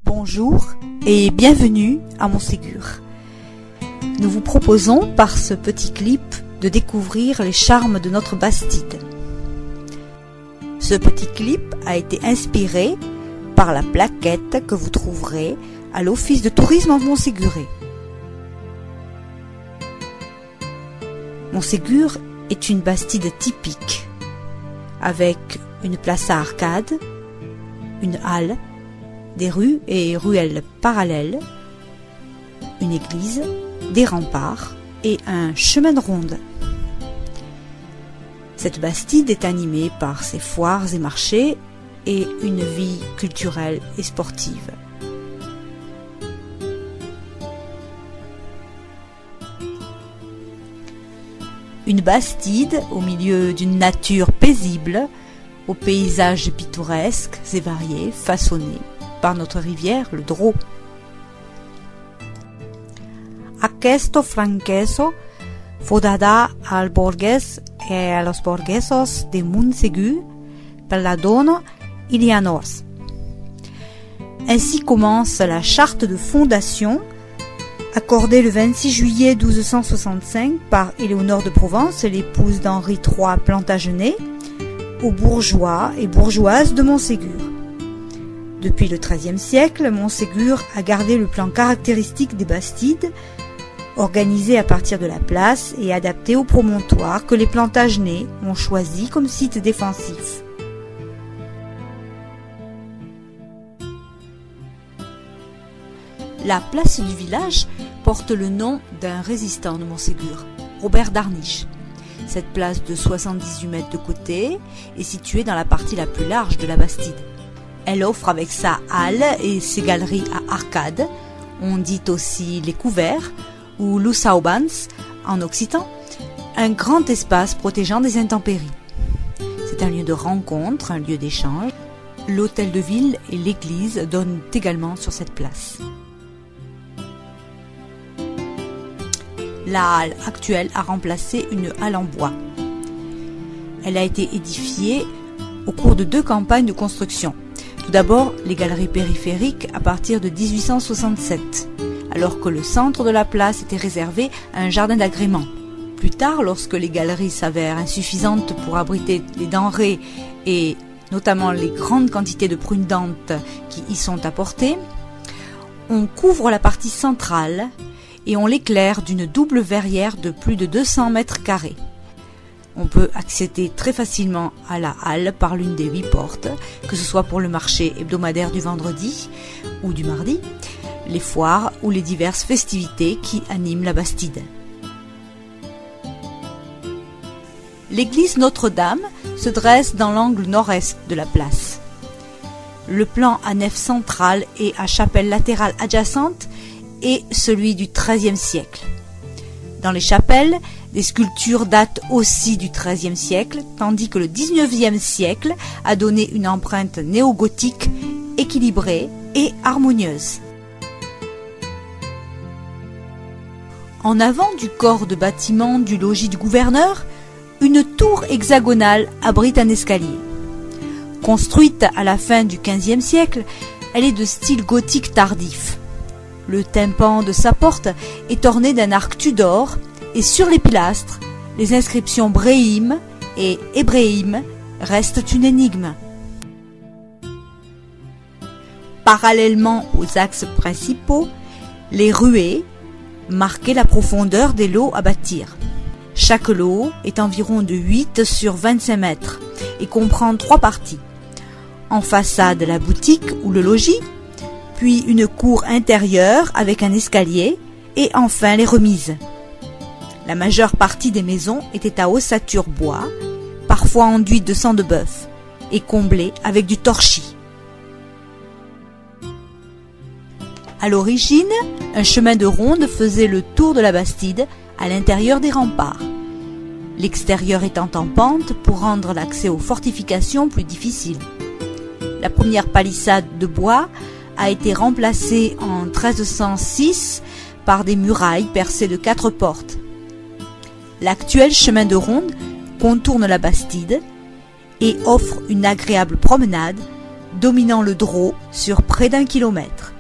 Bonjour et bienvenue à Montségur. Nous vous proposons par ce petit clip de découvrir les charmes de notre Bastide. Ce petit clip a été inspiré par la plaquette que vous trouverez à l'Office de tourisme en Montséguré. Montségur est une Bastide typique, avec une place à arcades, une halle, des rues et ruelles parallèles, une église, des remparts et un chemin de ronde. Cette Bastide est animée par ses foires et marchés et une vie culturelle et sportive. Une Bastide au milieu d'une nature paisible, aux paysages pittoresques et variés, façonnés par notre rivière, le Drô. Aquesto franqueso fu dada al borges e a los borgesos de Montségur per la dona Ilianos. Ainsi commence la charte de fondation accordée le 26 juillet 1265 par Éléonore de Provence, l'épouse d'Henri III Plantagenet, aux bourgeois et bourgeoises de Montségur. Depuis le XIIIe siècle, Montségur a gardé le plan caractéristique des Bastides, organisé à partir de la place et adapté au promontoire que les Plantagenets ont choisi comme site défensif. La place du village porte le nom d'un résistant de Montségur, Robert d'Arniche. Cette place de 78 mètres de côté est située dans la partie la plus large de la Bastide. Elle offre avec sa halle et ses galeries à arcades, on dit aussi les couverts, ou lusaubans en occitan, un grand espace protégeant des intempéries. C'est un lieu de rencontre, un lieu d'échange. L'hôtel de ville et l'église donnent également sur cette place. La halle actuelle a remplacé une halle en bois. Elle a été édifiée au cours de 2 campagnes de construction. Tout d'abord, les galeries périphériques à partir de 1867, alors que le centre de la place était réservé à un jardin d'agrément. Plus tard, lorsque les galeries s'avèrent insuffisantes pour abriter les denrées et notamment les grandes quantités de prunes dentes qui y sont apportées, on couvre la partie centrale et on l'éclaire d'une double verrière de plus de 200 mètres carrés. On peut accéder très facilement à la halle par l'une des 8 portes, que ce soit pour le marché hebdomadaire du vendredi ou du mardi, les foires ou les diverses festivités qui animent la Bastide. L'église Notre-Dame se dresse dans l'angle nord-est de la place. Le plan à nef centrale et à chapelle latérale adjacente est celui du XIIIe siècle. Dans les chapelles, des sculptures datent aussi du XIIIe siècle, tandis que le XIXe siècle a donné une empreinte néo-gothique équilibrée et harmonieuse. En avant du corps de bâtiment du logis du gouverneur, une tour hexagonale abrite un escalier. Construite à la fin du XVe siècle, elle est de style gothique tardif. Le tympan de sa porte est orné d'un arc Tudor et sur les pilastres, les inscriptions Bréhim et Hébréhim restent une énigme. Parallèlement aux axes principaux, les ruées marquaient la profondeur des lots à bâtir. Chaque lot est environ de 8 sur 25 mètres et comprend 3 parties. En façade, la boutique ou le logis, puis une cour intérieure avec un escalier, et enfin les remises. La majeure partie des maisons était à ossature bois, parfois enduite de sang de bœuf, et comblée avec du torchis. À l'origine, un chemin de ronde faisait le tour de la Bastide à l'intérieur des remparts, l'extérieur étant en pente pour rendre l'accès aux fortifications plus difficile. La première palissade de bois a été remplacée en 1306 par des murailles percées de 4 portes. L'actuel chemin de ronde contourne la Bastide et offre une agréable promenade dominant le Drô sur près d'1 kilomètre.